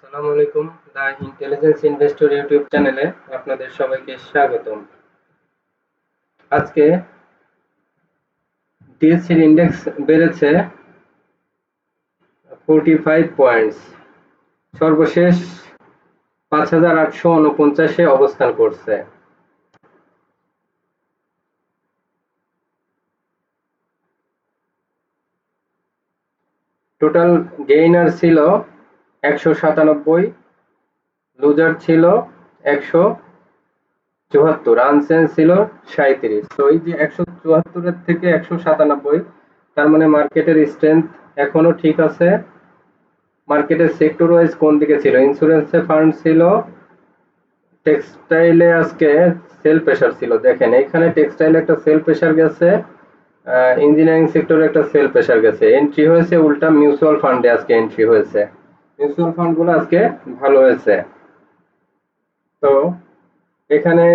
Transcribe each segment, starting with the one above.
আসসালামু আলাইকুম। দা intelligence investor YouTube চ্যানেলে আপনাদের সবাইকে স্বাগতম। আজকে ডিএসসির ইন্ডেক্স বেড়েছে 45 পয়েন্টস, সর্বশেষ 5849-এ অবস্থান করছে। টোটাল গেইনার ছিল 197, লুজার ছিল 174, আনচেঞ্জ ছিল 37। তো এই যে 174-এর থেকে 197, তার মানে মার্কেটের স্ট্রেংথ এখনো ঠিক আছে। মার্কেটের সেক্টর ওয়াইজ কোন দিকে ছিল? ইন্স্যুরেন্সে ফান্ড ছিল, টেক্সটাইলে আজকে সেল প্রেসার ছিল। দেখেন এখানে টেক্সটাইলে একটা সেল প্রেসার গেছে, ইঞ্জিনিয়ারিং সেক্টরে একটা সেল প্রেসার গেছে। এন্ট্রি হয়েছে উল্টা মিউচুয়াল ফান্ডে, আজকে এন্ট্রি হয়েছে। মিউচুয়াল ফান্ডগুলো আজকে ভালো হয়েছে। তো এখানে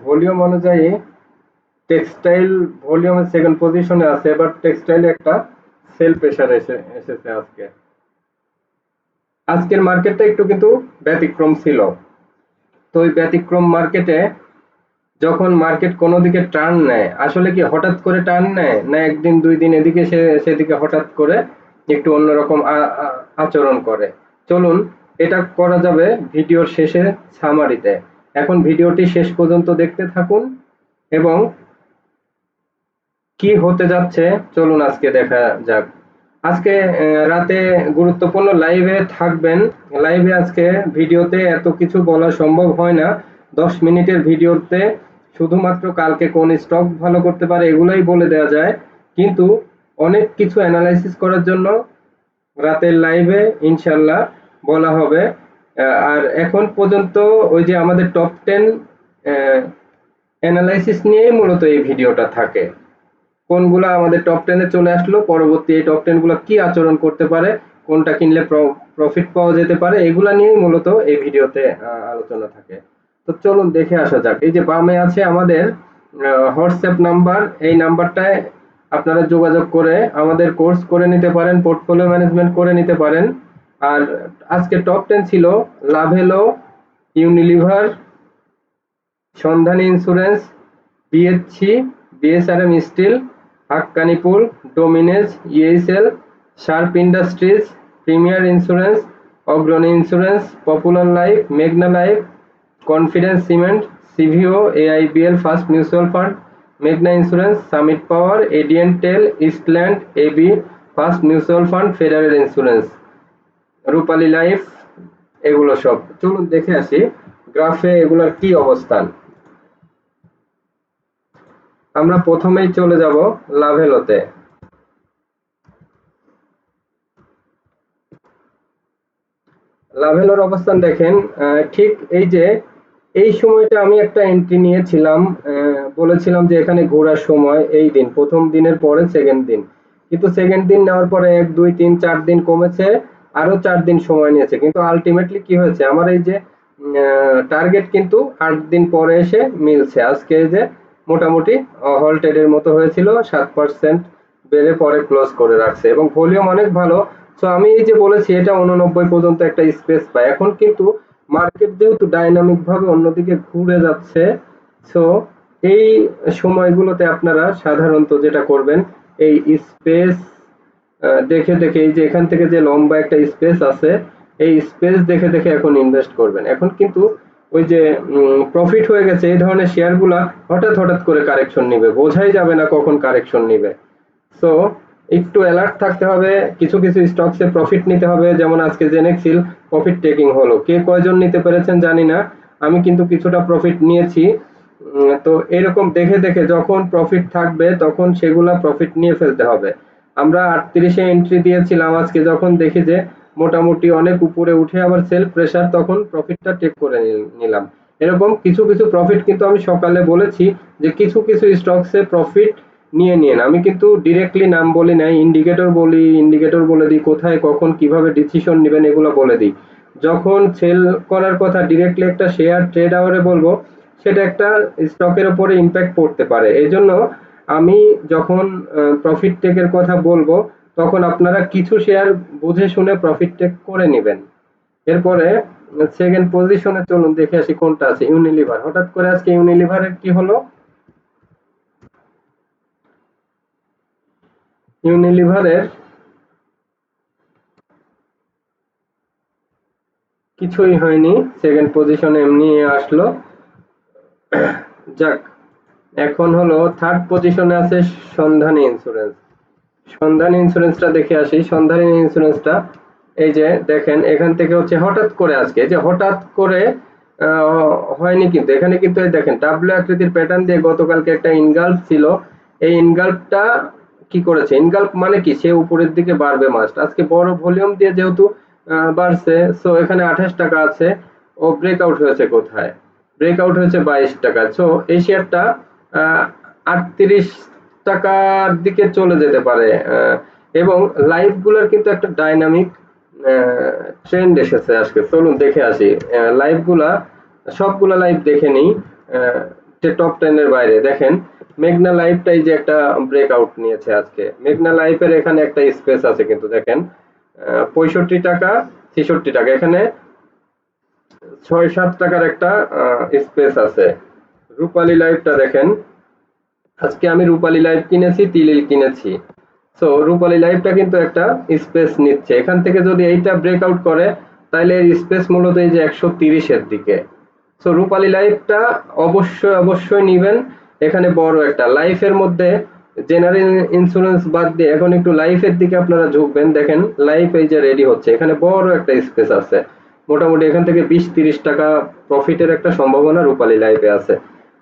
ভলিউম অনুযায়ী টেক্সটাইল ভলিউমের সেকেন্ড পজিশনে আছে, বাট টেক্সটাইলে একটা সেল প্রেসার এসেছে আজকে। আজকের মার্কেটটা একটু কিন্তু ব্যতিক্রম ছিল। তো ওই ব্যতিক্রম মার্কেটে যখন মার্কেট কোনো দিকে টার্ন নেয়, আসলে কি হঠাৎ করে টার্ন নেয়, না একদিন দুই দিন এদিকে সেদিকে হঠাৎ করে একটু অন্যরকম আচরণ করে? চলুন এটা করা যাবে ভিডিওর শেষে, সামারিতে। এখন ভিডিওটি শেষ পর্যন্ত দেখতে থাকুন এবং কি হতে যাচ্ছে চলুন আজকে দেখা যাক। আজকে রাতে গুরুত্বপূর্ণ লাইভে থাকবেন। লাইভে আজকে ভিডিওতে এত কিছু বলা সম্ভব হয় না। 10 মিনিটের ভিডিওতে শুধুমাত্র কালকে কোন স্টক ভালো করতে পারে এগুলাই বলে দেওয়া যায়, কিন্তু অনেক কিছু অ্যানালাইসিস করার জন্য রাতের লাইভে ইনশাল্লাহ বলা হবে। আর এখন পর্যন্ত ওই যে আমাদের টপ 10 অ্যানালাইসিস নিয়েই মূলত এই ভিডিওটা থাকে। কোনগুলা আমাদের টপ 10 এ চলে আসলো, পরবর্তী এই টপ 10 গুলা কি আচরণ করতে পারে, কোনটা কিনলে প্রফিট পাওয়া যেতে পারে, এগুলা নিয়েই মূলত এই ভিডিওতে আলোচনা থাকে। তো চলুন দেখে আসা যাক। এই যে বামে আছে আমাদের হোয়াটসঅ্যাপ নাম্বার, এই নাম্বারটায় আপনারা যোগাযোগ করে আমাদের কোর্স করে নিতে পারেন, পোর্টফোলিও ম্যানেজমেন্ট করে নিতে পারেন। আর আজকে টপ 10 ছিল লাভেলো, ইউনিলিভার, সন্ধানী insurance, বিএচসি, BSRM still, হাক্কানিপুল, ডোমিনেজ, ESL, sharp industries, premier insurance, অগ্রণী ইন্স্যুরেন্স, পপুলার লাইফ, মেঘনা life, confidence cement, সিভিও, AIBL first mutual fund, মেঘনা ইন্স্যুরেন্স, সামিট পাওয়ার, এডিএন টেল, ইস্টল্যান্ড, AB first mutual fund, federal insurance, রূপালী life, এগুলো সব। চলুন দেখে আসি গ্রাফে এগুলোর কি অবস্থান। আমরা প্রথমেই চলে যাব লাভেলোতে। লাভেলোর অবস্থান দেখেন, ঠিক এই যে এই সময়টা আমি একটা এন্ট্রি নিয়েছিলাম, বলেছিলাম যে এখানে ঘোরার সময় এই দিন, প্রথম দিনের পরে সেকেন্ড দিন। কিন্তু সেকেন্ড দিন নেওয়ার পরে 1 2 3 4 দিন কমেছে, আরো 4 দিন সময় নিয়েছে, কিন্তু আলটিমেটলি কি হয়েছে, আমার এই যে টার্গেট কিন্তু 8 দিন পরে এসে মিলছে। আজকে এই যে মোটামুটি হল্টেডের মতো হয়েছিল, 7% বেড়ে পরে ক্লোজ করে রাখছে এবং ভলিউম অনেক ভালো। সো আমি এই যে বলেছি এটা 89 পর্যন্ত একটা স্পেস পায়। এখন কিন্তু মার্কেট যেহেতু ডাইনামিক ভাবে অন্যদিকে ঘুরে যাচ্ছে, সো এই সময়গুলোতে আপনারা সাধারণত যেটা করবেন, এই স্পেস দেখে দেখে, এই যে এখান থেকে যে লম্বা একটা স্পেস আছে, এই স্পেস দেখে দেখে এখন ইনভেস্ট করবেন। এখন কিন্তু ওই যে প্রফিট হয়ে গেছে এই ধরনের শেয়ারগুলা হঠাৎ হঠাৎ করে কারেকশন নিবে, বোঝাই যাবে না কখন কারেকশন নিবে। সো একটু অ্যালার্ট থাকতে হবে, কিছু কিছু স্টকসে প্রফিট নিতে হবে। যেমন আজকে জেনেক্সিল প্রফিট টেকিং হলো, কে কয়জন নিতে পেরেছেন জানি না, আমি কিন্তু কিছুটা প্রফিট নিয়েছি। তো এরকম দেখে দেখে যখন প্রফিট থাকবে তখন সেগুলা প্রফিট নিয়ে ফেলতে হবে। আমরা 38-এ এন্ট্রি দিয়েছিলাম, আজকে যখন দেখি যে মোটামুটি অনেক উপরে উঠে আবার সেল প্রেসার, তখন প্রফিটটা টেক করে নিলাম। এরকম কিছু কিছু প্রফিট কিন্তু আমি সকালে বলেছি যে কিছু কিছু স্টকসে প্রফিট নিয়ে নিন। আমি কিন্তু ডিরেক্টলি নাম বলি নাই, ইন্ডিকেটর বলি, ইন্ডিকেটর বলে দিই কোথায় কখন কিভাবে ডিসিশন নেবেন এগুলো বলে দিই। যখন সেল করার কথা ডিরেক্টলি একটা শেয়ার ট্রেড আওয়ারে বলবো, সেটা একটা স্টকের উপরে ইম্প্যাক্ট পড়তে পারে। এজন্য আমি যখন প্রফিট টেকের কথা বলবো, তখন আপনারা কিছু শেয়ার বুঝে শুনে প্রফিট টেক করে নেবেন। এরপরে সেকেন্ড পজিশনে চলুন দেখে আসি কোনটা আছে। ইউনিলিভার, হঠাৎ করে আজকে ইউনিলিভারের কি হলো, ইউনিলিভারের কিছুই হয়নি, সেকেন্ড পজিশনে এমনি আসলো। যাক, এখন হলো থার্ড পজিশনে আছে সন্ধানী ইন্স্যুরেন্স। সন্ধানী ইন্স্যুরেন্সটা দেখে আসি। সন্ধানী ইন্স্যুরেন্সটা এই যে দেখেন, এখান থেকে হচ্ছে হঠাৎ করে আজকে, যে হঠাৎ করে হয়নি, কিন্তু এখানে কিন্তু এই দেখেন ডাব্লিউ আকৃতির প্যাটার্ন দিয়ে গতকালকে একটা ইনগাল্ফ ছিল। এই ইনগাল্ফটা কি করেছে, ইনগাল্ফ মানে কি, সে উপরের দিকে বাড়বে মাস্ট। আজকে বড় ভলিউম দিয়ে যেহেতু বাড়ছে, সো এখানে 28 টাকা আছে। ও ব্রেকআউট হয়েছে কোথায়, ব্রেকআউট হয়েছে 22 টাকায়। সো এই শেয়ারটা 38 টাকার দিকে চলে যেতে পারে। এবং লাইভ গুলার কিন্তু একটা ডাইনামিক ট্রেন্ড এসেছে আজকে। চলুন দেখে আসি লাইভ গুলা, সবগুলা লাইভ দেখে নিই। যে টপ 10 এর বাইরে দেখেন, মেঘনা লাইভটা এই যে একটা ব্রেকআউট নিয়েছে আজকে। মেঘনা লাইভের এখানে একটা স্পেস আছে কিন্তু দেখেন, 65 টাকা 66 টাকা, এখানে 6-7 টাকার একটা স্পেস আছে। রূপালী লাইভটা দেখেন, আজকে আমি রূপালী লাইভ কিনেছি, তিলিল কিনেছি। সো রূপালী লাইভটা কিন্তু একটা স্পেস নিচ্ছে। এখান থেকে যদি এইটা ব্রেকআউট করে, তাহলে এর স্পেস মূলত এই যে 130 এর দিকে। সো রূপালী লাইভটা অবশ্যই অবশ্যই নিবেন। এখানে বড় একটা লাইফের মধ্যে জেনারেল ইন্স্যুরেন্স বাদ দিয়ে এখন একটু লাইফের দিকে আপনারা ঝুঁকবেন। দেখেন লাইফ এই যে রেডি হচ্ছে, এখানে বড় একটা স্পেস আছে। মোটামুটি এখান থেকে 20-30 টাকা প্রফিটের একটা সম্ভাবনা রূপালী লাইফে আছে।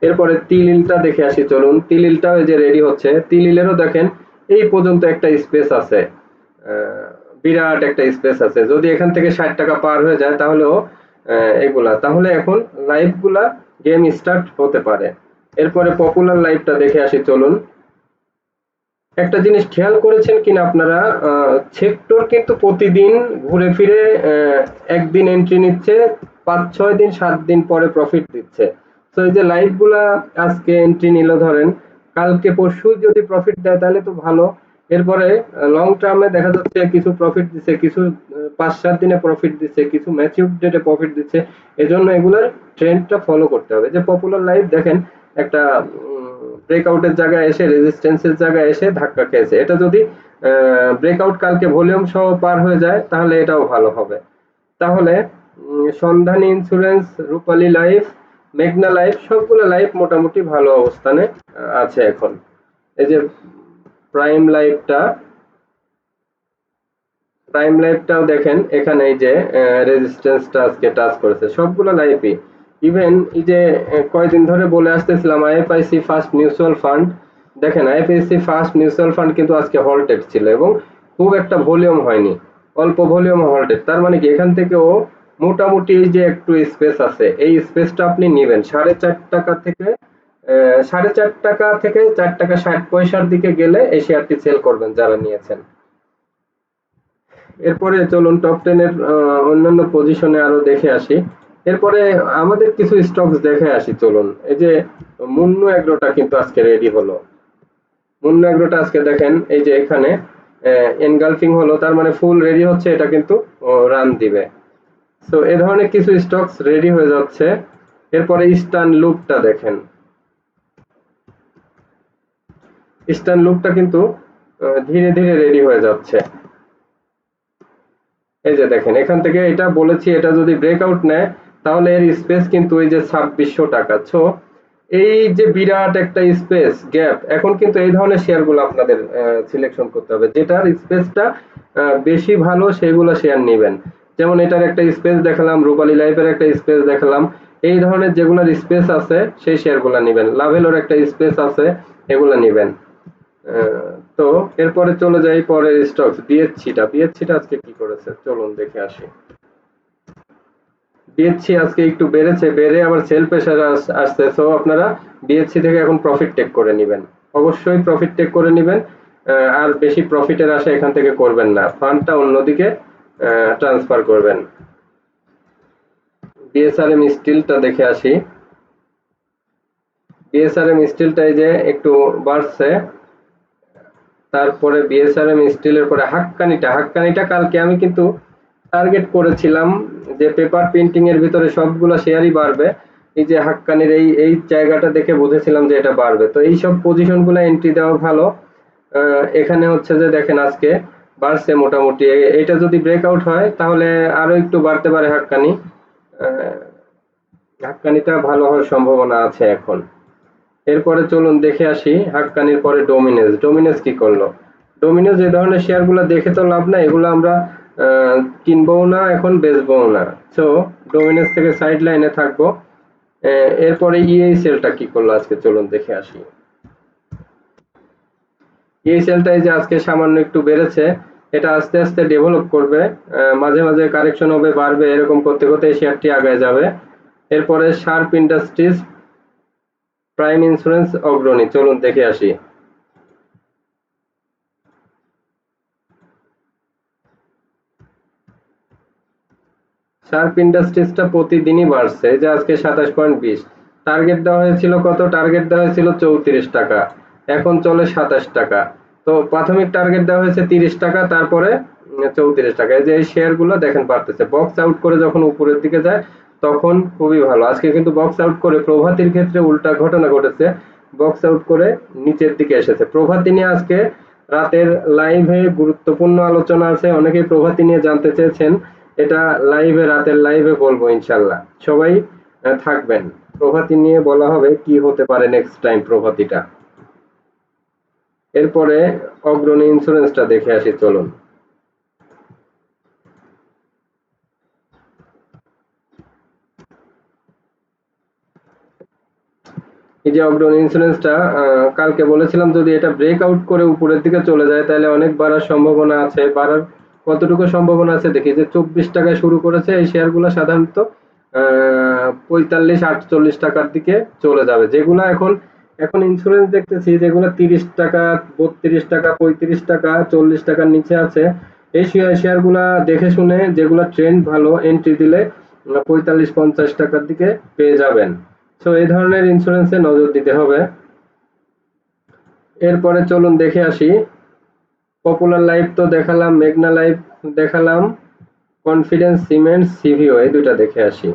এরপরে তিলিলটা দেখে আসি চলুন। তিলিলটাও এই যে রেডি হচ্ছে। তিলিলেরও দেখেন এই পর্যন্ত একটা স্পেস আছে, বিরাট একটা স্পেস আছে। যদি এখান থেকে 60 টাকা পার হয়ে যায়, তাহলেও এগুলা, তাহলে এখন লাইভ গুলা গেম স্টার্ট হতে পারে। এরপরে পপুলার লাইভটা দেখে আসি চলুন। একটা জিনিস খেয়াল করেছেন কিনা আপনারা, সেক্টর কিন্তু প্রতিদিন ঘুরে ফিরে একদিন এন্ট্রি নিচ্ছে, 5-6 দিন 7 দিন পরে প্রফিট দিচ্ছে। তো এই যে লাইভ গুলা আজকে এন্ট্রি নিল ধরেন, কালকে পরশু যদি প্রফিট দেয় তাহলে তো ভালো। এরপরে লং টার্মে দেখা যাচ্ছে কিছু প্রফিট দিচ্ছে, কিছু 5-7 দিনে প্রফিট দিচ্ছে, কিছু ম্যাচিউর ডেটে প্রফিট দিচ্ছে। এজন্য এগুলার ট্রেন্ডটা ফলো করতে হবে। যে পপুলার লাইভ দেখেন একটা ব্রেকআউটের জায়গায় এসে, রেজিস্ট্যান্সের জায়গায় এসে ধাক্কা খেয়েছে। এটা যদি ব্রেকআউট কালকে ভলিউম সহ পার হয়ে যায়, তাহলে এটাও ভালো হবে। তাহলে সন্ধানী ইন্স্যুরেন্স, রূপালী লাইফ, মেঘনা লাইফ, সবগুলো লাইফ মোটামুটি ভালো অবস্থানে আছে এখন। এই যে প্রাইম লাইফটা, প্রাইম লাইফটাও দেখেন এখানে এই যে রেজিস্ট্যান্সটা আজকে টাচ করেছে। সবগুলো লাইফই, ইভেন এই যে কয়দিন ধরে বলে আসতেছিলাম আইএফআইসি ফার্স্ট মিউচুয়াল ফান্ড, দেখেন আইএফআইসি ফার্স্ট মিউচুয়াল ফান্ড কিন্তু আজকে হল্টেড ছিল এবং খুব একটা ভলিউম হয়নি, অল্প ভলিউম হল্টেড। তার মানে কি এখান থেকেও মোটামুটি এই যে একটু স্পেস আছে, এই স্পেসটা আপনি নেবেন 4.5 টাকা থেকে, 4.5 টাকা থেকে 4 টাকা 60 পয়সার দিকে গেলে এই শেয়ারটি সেল করবেন যারা নিয়েছেন। এরপরে চলুন টপ 10 এর অন্যান্য পজিশনে আরো দেখে আসি। এরপরে আমাদের কিছু স্টকস দেখে আসি চলুন। এই যে মুন্নু এগ্রোটা কিন্তু আজকে রেডি হলো। মুন্নু এগ্রোটা আজকে দেখেন এই যে এখানে এনগালফিং হলো, তার মানে ফুল রেডি হচ্ছে, এটা কিন্তু রান দিবে। সো এ ধরনের কিছু স্টকস রেডি হয়ে যাচ্ছে। এরপরে ইস্টার্ন লুপটা দেখেন, ইস্টার্ন লুপটা কিন্তু ধীরে ধীরে রেডি হয়ে যাচ্ছে। এই যে দেখেন এখান থেকে এটা বলেছি, এটা যদি ব্রেকআউট নেয় তাহলে এর স্পেস কিন্তু ওই যে 2600 টাকা। সো এই যে বিরাট একটা স্পেস গ্যাপ, এখন কিন্তু এই ধরনের শেয়ারগুলো আপনাদের সিলেকশন করতে হবে, যেটার স্পেসটা বেশি ভালো সেগুলো শেয়ার নেবেন। যেমন এটার একটা স্পেস দেখালাম, রূপালী লাইফের একটা স্পেস দেখালাম। এই ধরনের যেগুলোর স্পেস আছে সেই শেয়ারগুলো নেবেন। লাভেলোর একটা স্পেস আছে, এগুলো নেবেন। তো এরপরে চলে যাই পরের স্টকস, বিএসসিটা। বিএসসিটা আজকে কি করেছে চলুন দেখে আসি। বিএসসি আজকে একটু বেড়েছে, বেড়ে আবার সেল প্রেসার আসছে। সো আপনারা বিএসসি থেকে এখন প্রফিট টেক করে নেবেন, অবশ্যই প্রফিট টেক করে নেবেন। আর বেশি প্রফিটের আশা এখান থেকে করবেন না, ফান্ডটা অন্যদিকে ট্রান্সফার করবেন। বিএসআরএম স্টিলটা দেখে আসি। বিএসআরএম স্টিলটা এই যে একটু বাড়ছে। তারপরে বিএসআরএম স্টিলের পরে হাক্কানিটা, হাক্কানিটা কালকে আমি কিন্তু টার্গেট করেছিলাম যে পেপার প্রিন্টিং এর ভিতরে সবগুলো শেয়ারই বাড়বে। এই যে হাক্কানির এই জায়গাটা দেখে বুঝেছিলাম যে এটা বাড়বে। তো এই সব পজিশন গুলো এন্ট্রি দেওয়া ভালো। এখানে হচ্ছে যে দেখেন আজকে বাড়ছে মোটামুটি। এটা যদি ব্রেকআউট হয় তাহলে আরো একটু বাড়তে পারে হাক্কানি। হাক্কানিটা ভালো হওয়ার সম্ভাবনা আছে এখন। এরপরে চলুন দেখে আসি হাক্কানির পরে ডোমিনেজ। ডোমিনেজ কি করলো? ডোমিনেজ এই ধরনের শেয়ারগুলো দেখে তো লাভ নাই, এগুলো আমরা কিনবও না, এখন বেচবও না। সো ডোমিনেজ থেকে সাইড লাইনে থাকবো। এরপরে ইএসএলটা কি করলো আজকে, চলুন দেখে আসি। ইএসএলটা এই যে আজকে সামান্য একটু বেড়েছে, এটা আস্তে আস্তে ডেভেলপ করবে, মাঝে মাঝে কারেকশন হবে, বাড়বে, এরকম করতে করতে এই শেয়ারটি আগায় যাবে। এরপরে শার্প ইন্ডাস্ট্রিজ, প্রাইম ইন্স্যুরেন্স, অগ্রণী, চলুন দেখে আসি। শার্প ইন্ডাস্ট্রিজটা প্রতিদিনই বাড়ছে, এই যে আজকে 27.20। টার্গেট দেওয়া হয়েছিল কত? টার্গেট দেওয়া হয়েছিল 34 টাকা, এখন চলে 27 টাকা। তো প্রাথমিক টার্গেট দেওয়া হয়েছে 30 টাকা, তারপরে 34 টাকা। এই যে এই শেয়ারগুলো দেখেন বাড়তেছে, বক্স আউট করে যখন উপরের দিকে যায় তখন খুবই ভালো। আজকে কিন্তু বক্স আউট করে প্রভাতির ক্ষেত্রে উল্টা ঘটনা ঘটেছে, বক্স আউট করে নিচের দিকে এসেছে। প্রভাতি নিয়ে আজকে রাতের লাইভে গুরুত্বপূর্ণ আলোচনা আছে, অনেকেই প্রভাতি নিয়ে জানতে চেয়েছেন, এটা লাইভে, রাতের লাইভে বলবো ইনশাল্লাহ। সবাই থাকবেন, প্রভাতি নিয়ে বলা হবে কি হতে পারে নেক্সট টাইম প্রভাতিটা। এরপরে অগ্রণী ইন্স্যুরেন্সটা দেখে আসি, চলুন। এই যে অগ্রণী ইন্স্যুরেন্সটা কালকে বলেছিলাম যদি এটা ব্রেক আউট করে উপরের দিকে চলে যায় তাহলে অনেক বাড়ার সম্ভাবনা আছে। বাড়ার কতটুকু সম্ভাবনা আছে দেখি, যে 24 টাকায় শুরু করেছে, এই শেয়ারগুলো সাধারণত 45-48 টাকার দিকে চলে যাবে। যেগুলো এখন এখন ইন্স্যুরেন্স দেখতেছি যেগুলো 30 টাকা, 32 টাকা, 35 টাকা, 40 টাকার নিচে আছে, এই শেয়ারগুলা দেখে শুনে যেগুলো ট্রেন্ড ভালো এন্ট্রি দিলে 45-50 টাকার দিকে পেয়ে যাবেন। সো এই ধরনের ইন্স্যুরেন্সে নজর দিতে হবে। এরপরে চলুন দেখে আসি, পপুলার লাইফ তো দেখালাম, মেঘনা লাইফ দেখালাম, কনফিডেন্স সিমেন্ট, সিভিও, এই দুইটা দেখে আসি।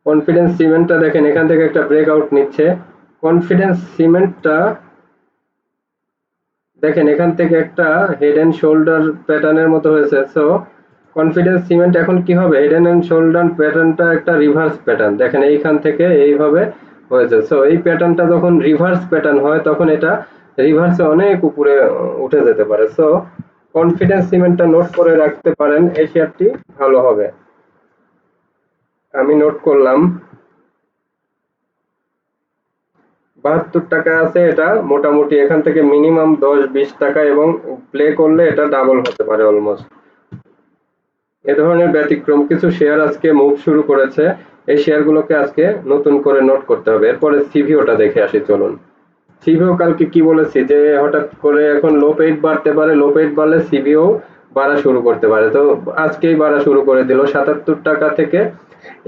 কনফিডেন্স সিমেন্টটা দেখেন এখান থেকে একটা ব্রেকআউট নিচ্ছে। কনফিডেন্স সিমেন্টটা দেখেন এখান থেকে একটা হেড এন্ড শোল্ডার প্যাটার্নের মতো হয়েছে। সো কনফিডেন্স সিমেন্ট এখন কি হবে, হেড এন্ড শোল্ডার প্যাটার্নটা একটা রিভার্স প্যাটার্ন, দেখেন এইখান থেকে এইভাবে হয়েছে। সো এই প্যাটার্নটা যখন রিভার্স প্যাটার্ন হয় তখন এটা রিভার্সে অনেক উপরে উঠে যেতে পারে। সো কনফিডেন্স সিমেন্টটা নোট করে রাখতে পারেন, এই শেয়ারটি ভালো হবে। আমি নোট করলাম। 72 টাকা আছে, এটা মোটামুটি এখান থেকে মিনিমাম 10-20 টাকা, এবং প্লে করলে এটা ডাবল হতে পারে অলমোস্ট। এ ধরনের ব্যতিক্রম কিছু শেয়ার আজকে মুভ শুরু করেছে, এই শেয়ারগুলোকে আজকে নতুন করে নোট করতে হবে। এরপরে সিভিওটা দেখে আসি, চলুন। সিভিও কালকে কি বলেছি যে হঠাৎ করে এখন লো পেইড বাড়তে পারে, লো পেইড বাড়লে সিভিও বাড়া শুরু করতে পারে। তো আজকেই বাড়া শুরু করে দিল 77 টাকা থেকে,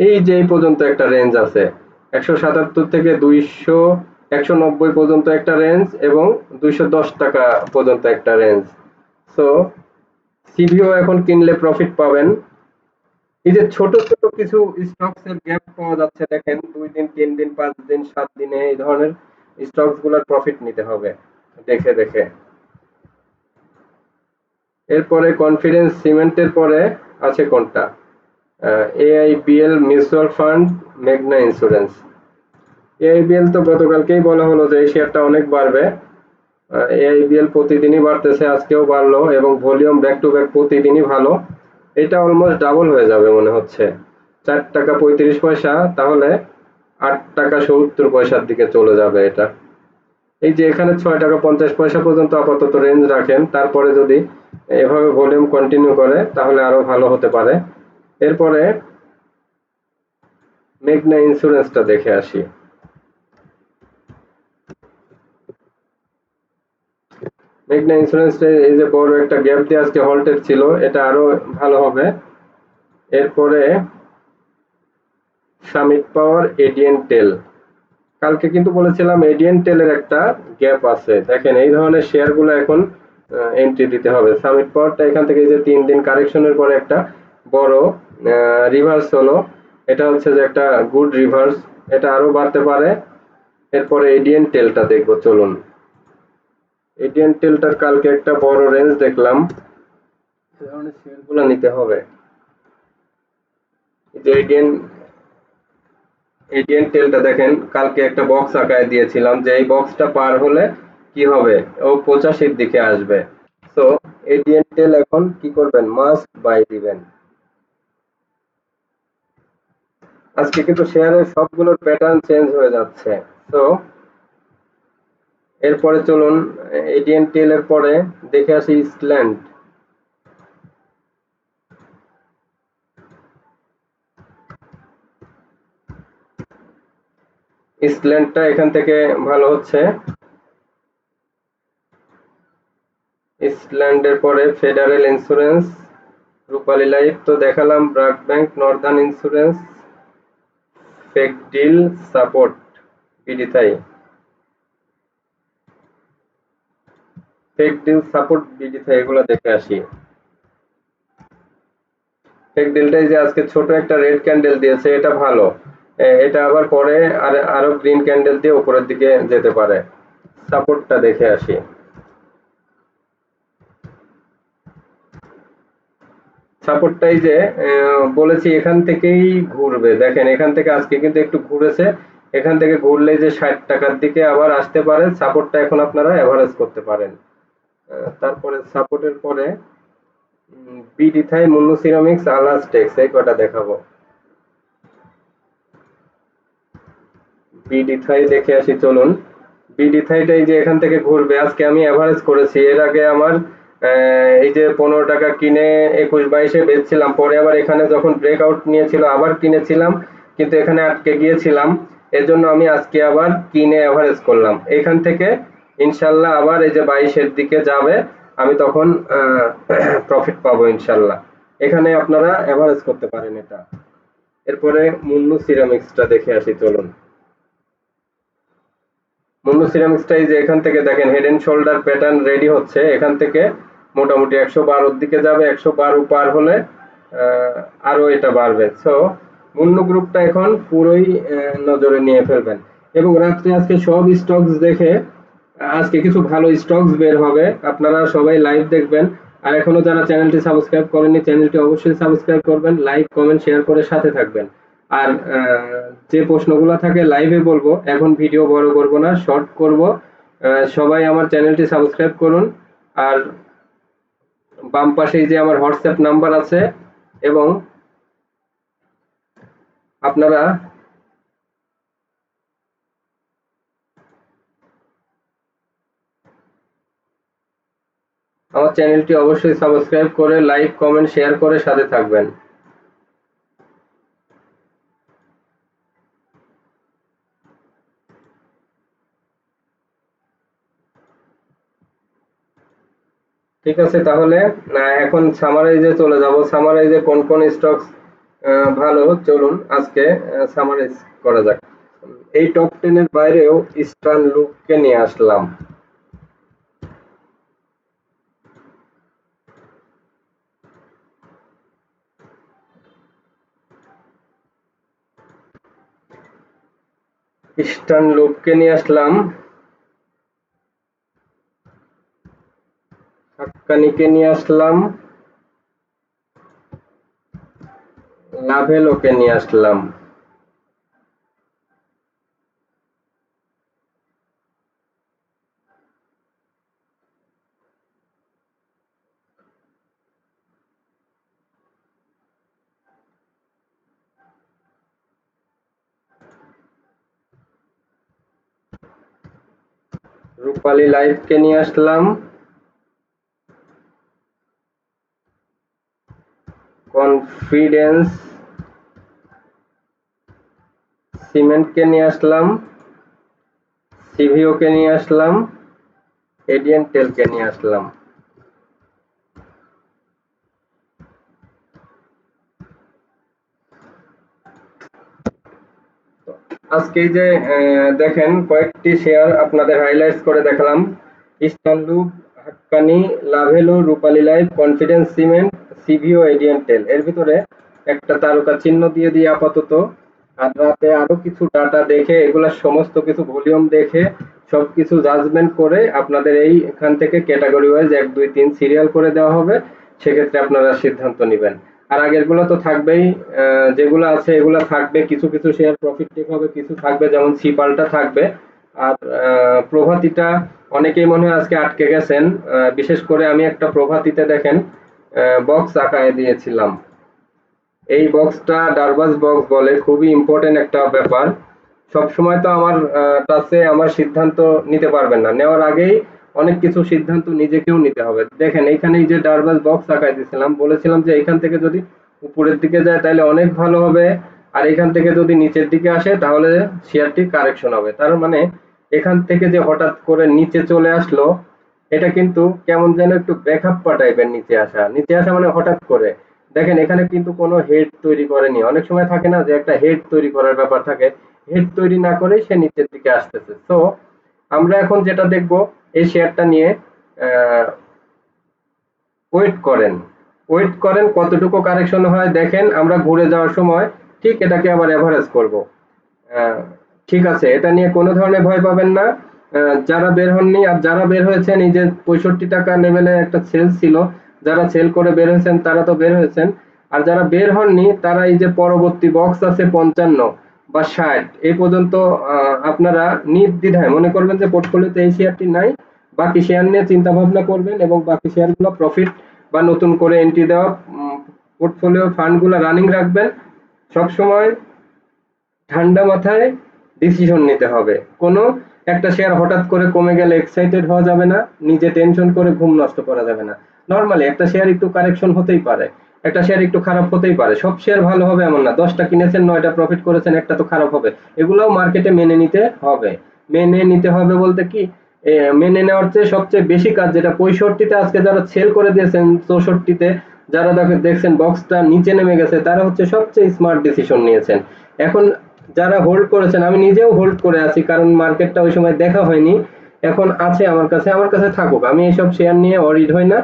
এই যে এই পর্যন্ত একটা রেঞ্জ আছে, 177 থেকে 190 পর্যন্ত একটা রেঞ্জ, এবং 210 টাকা পর্যন্ত একটা রেঞ্জ। সো সিভিও এখন কিনলে প্রফিট পাবেন। এই যে ছোট ছোট কিছু স্টকস এর গ্যাপ পাওয়া যাচ্ছে, দেখেন 2 দিন, 3 দিন, 5 দিন, 7 দিনে এই ধরনের স্টকস গুলার প্রফিট নিতে হবে দেখে দেখে। এরপরে কনফিডেন্স সিমেন্টের পরে আছে কোনটা, এআইবিএল মিউচুয়াল ফান্ড, মেঘনা ইন্স্যুরেন্স। এআইবিএল তো গতকালকেই বলা হলো যে এই শেয়ারটা অনেক বাড়বে। এআইবিএল প্রতিদিনই বাড়তেছে, আজকেও বাড়লো, এবং ভলিউম ব্যাক টু ব্যাক প্রতিদিনই ভালো। এটা অলমোস্ট ডাবল হয়ে যাবে মনে হচ্ছে, 4 টাকা 35 পয়সা, তাহলে 8 টাকা 70 পয়সার দিকে চলে যাবে এটা। এই যে এখানে 6 টাকা 50 পয়সা পর্যন্ত আপাতত রেঞ্জ রাখেন, তারপরে যদি এভাবে ভলিউম কন্টিনিউ করে তাহলে আরো ভালো হতে পারে। এরপরে মেঘনা ইন্স্যুরেন্সটা দেখে আসি। মেঘনা ইন্স্যুরেন্স এই যে বড় একটা গ্যাপ দিয়ে আজকে হল্টেড ছিল, এটা আরো ভালো হবে। এরপরে সামিট পাওয়ার, এডিএন টেল, কালকে কিন্তু বলেছিলাম এডিএন টেলের একটা গ্যাপ আছে, দেখেন এই ধরনের শেয়ার গুলো এখন এন্ট্রি দিতে হবে। সামিট পাওয়ারটা এখান থেকে যে 3 দিন কারেকশনের পরে একটা বড় রিভার্স হলো, এটা হচ্ছে যে একটা গুড রিভার্স, এটা আরো বাড়তে পারে। এরপরে এডিএন টেলটা দেখবো, চলুন। এডিএন টেলটার কালকে একটা বড় রেঞ্জ দেখলাম, এই ধরনের শেয়ার গুলো নিতে হবে। যে এডিএন টেলটা দেখেন কালকে একটা বক্স আঁকায় দিয়েছিলাম, যে এই বক্সটা পার হলে কি হবে, ও 85-র দিকে আসবে। তো এডিএন টেল এখন কি করবেন, মাস্ট বাই দিবেন। আজকে কিন্তু শেয়ারের সবগুলোর প্যাটার্ন চেঞ্জ হয়ে যাচ্ছে। তো এরপরে চলুন, এডিএন টেল এর পরে দেখে আসি ইস্টল্যান্ড। ইস্টল্যান্ডটা এখান থেকে ভালো হচ্ছে। ইস্টল্যান্ডের পরে ফেডারেল ইন্স্যুরেন্স, রূপালী লাইফ তো দেখালাম, BRAC Bank, Northern Insurance, FEKDIL, SAPORTL, BD Thai. FEKDIL, SAPORTL, BD Thai এগুলো দেখে আসি। ফেকডিলটাই যে আজকে ছোট একটা রেড ক্যান্ডেল দিয়েছে, এটা ভালো। এটা আবার পরে আরো গ্রিন ক্যান্ডেল দিয়ে উপরের দিকে যেতে পারে। সাপোর্টটা দেখে আসি। সাপোর্টটাই যে বলেছি এখান থেকেই ঘুরবে, দেখেন এখান থেকে আজকে কিন্তু একটু ঘুরেছে। এখান থেকে ঘুরলে যে 60 টাকার দিকে আবার আসতে পারে, সাপোর্টটা এখন আপনারা এভারেজ করতে পারেন। তারপরে সাপোর্টের পরে বিডিথাই, মুন্নু সিরামিক্স, আলাস টেক্স, এই কটা দেখাবো। বিডিথাই দেখে আসি, চলুন। বিডিথাইটাই যে এখান থেকে ঘুরবে, আজকে আমি এভারেজ করেছি। এর আগে আমার এই যে 15 টাকা কিনে 21-22-এ বেচছিলাম, পরে আবার এখানে যখন ব্রেকআউট নিয়েছিল আবার কিনেছিলাম, কিন্তু এখানে আটকে গিয়েছিলাম। এর জন্য আমি আজকে আবার কিনে এভারেজ করলাম। এখান থেকে ইনশাল্লাহ আবার এই যে 22-এর দিকে যাবে, আমি তখন প্রফিট পাবো ইনশাল্লাহ। এখানে আপনারা এভারেজ করতে পারেন এটা। এরপরে মুন্নু সিরামিক্সটা দেখে আসি, চলুন। মুন্নু সিরামিক্সটাই যে এখান থেকে দেখেন head and shoulder pattern ready হচ্ছে, এখান থেকে মোটামুটি 112-র দিকে যাবে। 112 পার হলে আরো এটা বাড়বে। সো মুন্নু গ্রুপটা এখন পুরোই নজরে নিয়ে ফেলবেন। এবং রাত্রে আজকে সব স্টকস দেখে আজকে কিছু ভালো স্টকস বের হবে, আপনারা সবাই লাইভ দেখবেন। আর এখনো যারা চ্যানেলটি সাবস্ক্রাইব করেননি, চ্যানেলটি অবশ্যই সাবস্ক্রাইব করবেন, লাইক কমেন্ট শেয়ার করে সাথে থাকবেন। আর যে প্রশ্নগুলো থাকে লাইভে বলবো, এখন ভিডিও বড় করব না, শর্ট করব। সবাই আমার চ্যানেলটি সাবস্ক্রাইব করুন। আর বাম পাশেই যে আমার হোয়াটসঅ্যাপ নাম্বার আছে, এবং আপনারা আমার চ্যানেলটি অবশ্যই সাবস্ক্রাইব করে লাইক কমেন্ট শেয়ার করে সাথে থাকবেন। ঠিক আছে, তাহলে এখন সামারাইজে চলে যাব। সামারাইজে কোন কোন স্টকস ভালো, চলুন আজকে সামারাইজ করা যাক। এই টপ 10 এর বাইরেও ইস্টার্ন লুককে নিয়ে আসলাম। ইস্টার্ন লুককে নিয়ে আসলাম, হাক্কানিকে নিয়ে আসলাম, লাভেলোকে নিয়ে আসলাম। রূপালী লাইফকে নিয়ে আসলাম, কনফিডেন্স সিমেন্টকে নিয়ে আসলাম, সিভিওকে নিয়ে আসলাম, এডিএন টেলকে নিয়ে আসলাম। আজকে এই যে দেখেন কয়েকটি শেয়ার আপনাদের হাইলাইটস করে দেখালাম। ইস্টার্ন লুপ, হাক্কানি, লাভেলো, রূপালী লাইফ, কনফিডেন্স সিমেন্ট, সিভিও, এডিয়েন্টেল। এর ভিতরে একটা তারকা চিহ্ন দিয়ে দিয়ে আপাতত, আর রাতে আরো কিছু ডাটা দেখে এগুলা সমস্ত কিছু ভলিউম দেখে সবকিছু জাজমেন্ট করে আপনাদের এইখান থেকে ক্যাটাগরি ওয়াইজ 1 2 3 সিরিয়াল করে দেওয়া হবে। সেক্ষেত্রে আপনারা সিদ্ধান্ত নেবেন। আর আগেরগুলো তো থাকবেই, যেগুলো আছে এগুলো থাকবে। কিছু কিছু শেয়ার প্রফিট টেক হবে, কিছু থাকবে, যেমন সিপালটা থাকবে। আর প্রভাতিটা অনেকেই মনে হয় আজকে আটকে গেছেন। বিশেষ করে আমি একটা প্রভাতিতে দেখেন বক্স আঁকায় দিয়েছিলাম। এই বক্সটা ডারবাস বক্স বলে, খুবই ইম্পর্টেন্ট একটা ব্যাপার। সবসময় তো আমার কাছে আমার সিদ্ধান্ত নিতে পারবেন না, নেওয়ার আগেই অনেক কিছু সিদ্ধান্ত নিজেকেও নিতে হবে। দেখেন এইখানে এই যে ডারবাস বক্স আঁকায় দিয়েছিলাম, বলেছিলাম যে এইখান থেকে যদি উপরের দিকে যায় তাহলে অনেক ভালো হবে, আর এখান থেকে যদি নিচের দিকে আসে তাহলে শেয়ারটি কারেকশন হবে। তার মানে এখান থেকে যে হঠাৎ করে নিচে চলে আসলো, এটা কিন্তু কেমন যেন একটু বেখাপ্পা টাইপের নিচে আসা। নিচে আসা মানে হঠাৎ করে। দেখেন এখানে কিন্তু কোনো হেড তৈরি করেনি। অনেক সময় থাকে না যে একটা হেড তৈরি করার ব্যাপার থাকে, হেড তৈরি না করে সে নিচের দিকে আসতেছে। তো আমরা এখন যেটা দেখব, এই শেয়ারটা নিয়ে ওয়েট করেন, ওয়েট করেন কতটুকু কারেকশন হয় দেখেন। আমরা ঘুরে যাওয়ার সময় ঠিক এটাকে আবার এভারেজ করব। ঠিক আছে, এটা নিয়ে কোনো ধরনের ভয় পাবেন না। যারা বের হননি আর যারা বের হয়েছেন, এই যে 65 টাকা লেভেলে একটা সেল ছিল, যারা সেল করে বের হয়েছেন তারা তো বের হয়েছেন। আর যারা বের হননি তারা এই যে পরবর্তী বক্স আছে 55 বা 60 এই পর্যন্ত আপনারা নির্দ্বিধায় মনে করবেন যে পোর্টফোলিওতে এই শেয়ারটি নাই, বাকি শেয়ার নিয়ে চিন্তা ভাবনা করবেন এবং বাকি শেয়ারগুলো প্রফিট বা নতুন করে এন্ট্রি দেওয়া পোর্টফোলিও ফান্ডগুলো রানিং রাখবেন। সবসময় ঠান্ডা মাথায় ডিসিশন নিতে হবে। কোনো একটা শেয়ার হঠাৎ করে কমে গেলে এক্সাইটেড হওয়া যাবে না, নিজে টেনশন করে ঘুম নষ্ট করা যাবে না। নরমালি একটা শেয়ার একটু কারেকশন হতেই পারে, একটা শেয়ার একটু খারাপ হতেই পারে। সব শেয়ার ভালো হবে এমন না। 10টা কিনেছেন, 9টা প্রফিট করেছেন, একটা তো খারাপ হবে। এগুলোও মার্কেটে মেনে নিতে হবে। মেনে নিতে হবে বলতে কি, মেনে নেওয়ার চেয়ে সবচেয়ে বেশি কাজ যেটা 65-তে আজকে যারা সেল করে দিয়েছেন, 64-তে যারা দেখছেন বক্সটা নিচে নেমে গেছে, তারা হচ্ছে সবচেয়ে স্মার্ট ডিসিশন নিয়েছেন। এখন যারা হোল্ড করেছেন, আমি নিজেও হোল্ড করে আছি কারণ মার্কেটটা ওই সময় দেখা হয়নি। এখন আছে আমার কাছে থাকুক। আমি এইসব শেয়ার নিয়ে অরিড হই না।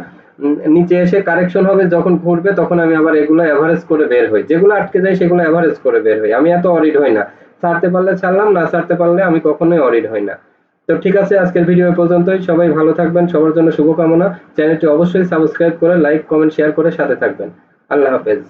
নিচে এসে কারেকশন হবে, যখন ঘুরবে তখন আমি আবার এগুলো এভারেজ করে বের হই। যেগুলো আটকে যায় সেগুলো এভারেজ করে বের হই। আমি এত অরিড হই না। ছাড়তে পারলে ছাড়লাম, না ছাড়তে পারলে আমি কখনোই অরিড হই না। তো ঠিক আছে, আজকের ভিডিও পর্যন্তই। সবাই ভালো থাকবেন, সবার জন্য শুভকামনা। চ্যানেলটি অবশ্যই সাবস্ক্রাইব করে লাইক কমেন্ট শেয়ার করে সাথে থাকবেন। আল্লাহ হাফেজ।